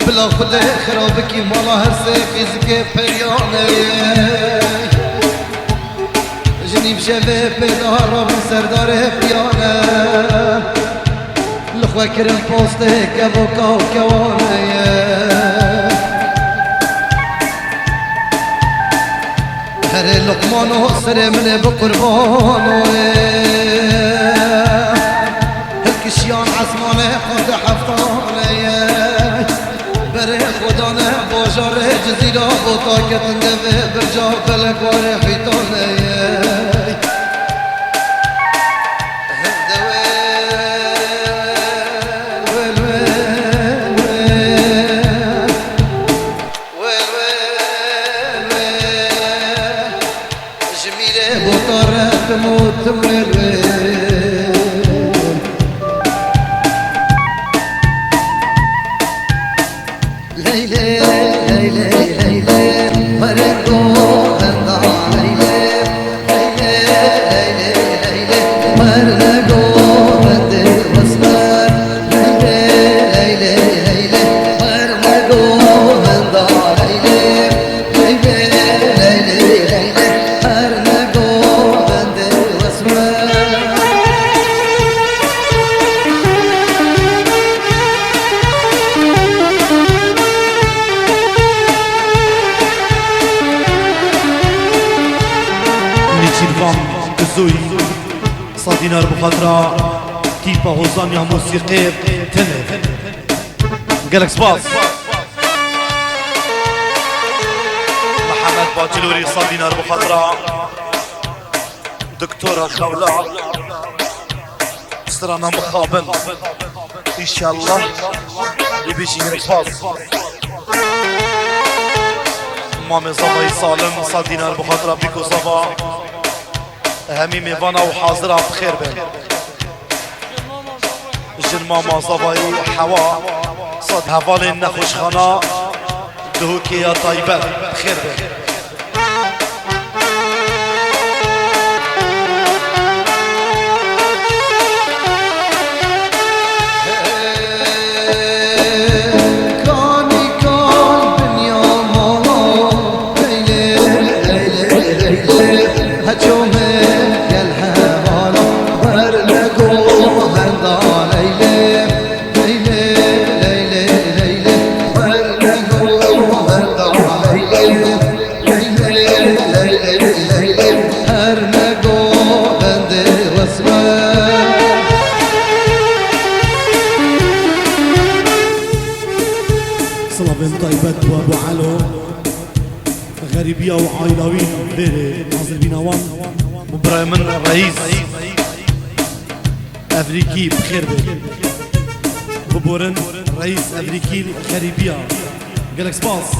بلا خود خرابکی مالا هر سیفیز که پریانه جنیب جوه پیدا را بی سردار پیانه لخوه کرم پاسته که و کاو کوانه هر لقمانو سر منه بقربانو هلکشیان عزمانه خود حفتانه بره خدانه باجاره جزیره و طاقتنده و برجا بلکوار حیطانه جمیره بطاره بموت ليلي ليلي ليلي مرقو بندا ليلي ليلي ليلي مرقو بندي واسمر ليلي ليلي مرقو بندا ليلي ليلي مرقو بندي واسمر زوي صادينار بخاطرة كيفا هوزان يا موسيقى تنه قالك سباس محمد باجلوري صادينار بخاطرة دكتورة خولة سرانا مخابن ان شاء الله يبيجي قالك سباس مامي صباي سالم صادينار بخاطرة بيكو صبا همي ميوانا وحاضرة بخير بين جن ماما صباي حوا صد هفالي نخوش خانا دهوكي يا طيبة بخير بين صلابين طيبات وابو علو غريبية وعايلاوين بيري ناظر بيناوان مبراهيم الرئيس افريقي بخير بي ببورن رئيس افريقي غريبية قالك سباس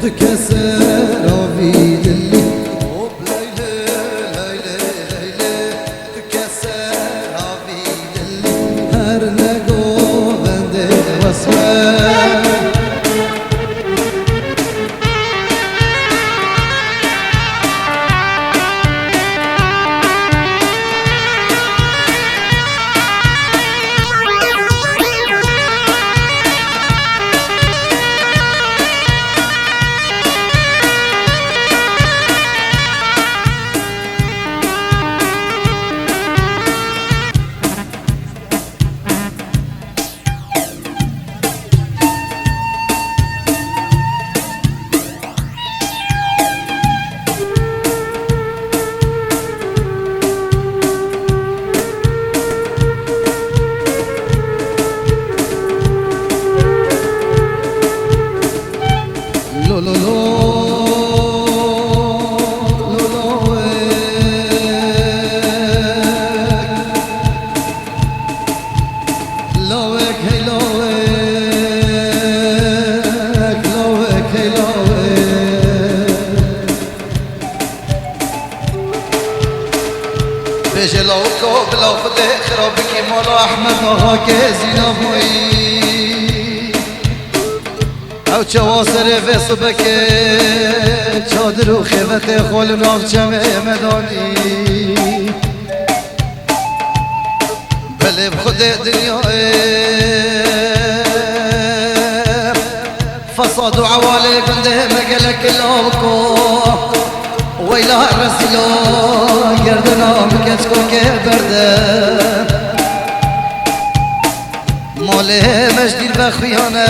the بجلاو بلا خده خراب کی مولا احمد آقا که زینابویی او چواسر و صبح که چادر و خیمت خول ناف چمه مدانی بله بخود دنیا فساد و عوالی گنده مگلک لاکو ویلا رسیلو گردنا بکچ کو که برده ماله مجدیر بخیانه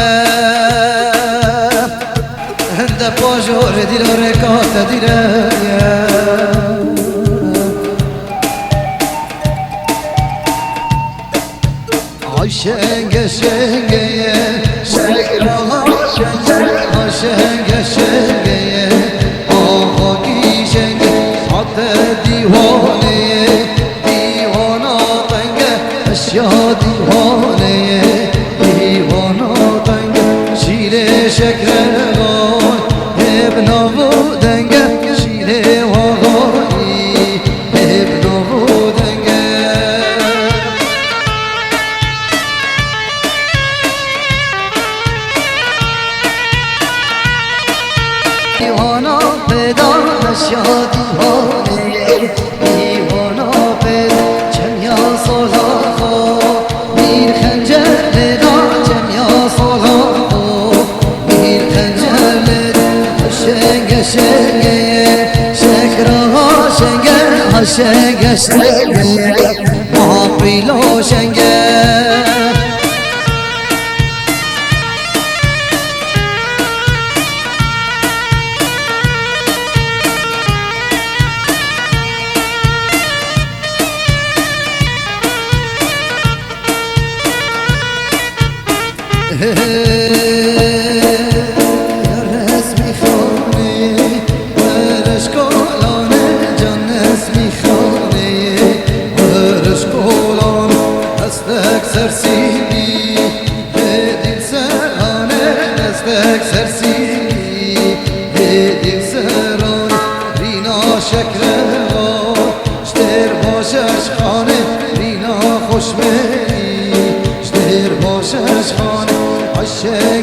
هنده پاجور دیره رکات دیره آی شنگه شنگه شنگه آی شنگه شنگه آقا کی شنگه حد دیوانه دیوانا تنگه اشیا دیوانه دیوانا تنگه شیر شکر وای ابن و دنگه شیر واقعی ابن و دنگه دیوانا پیدا نشیا دیوانه دیوانا پیدا چمیا سالا خو میر خنجر پیدا چمیا سالا خو میر خنجر پیدا شنگه شنگه شکرها شنگه شنگه شنگه محاپیلو شنگه رسمی خانه برش کلانه جان اسمی خانه برش کلانه دستک سرسیدی به دل سرانه دستک سرسیدی به دل سرانه رینا شکر شتر باشش خانه رینا خوشمه شتر باشش خانه عشق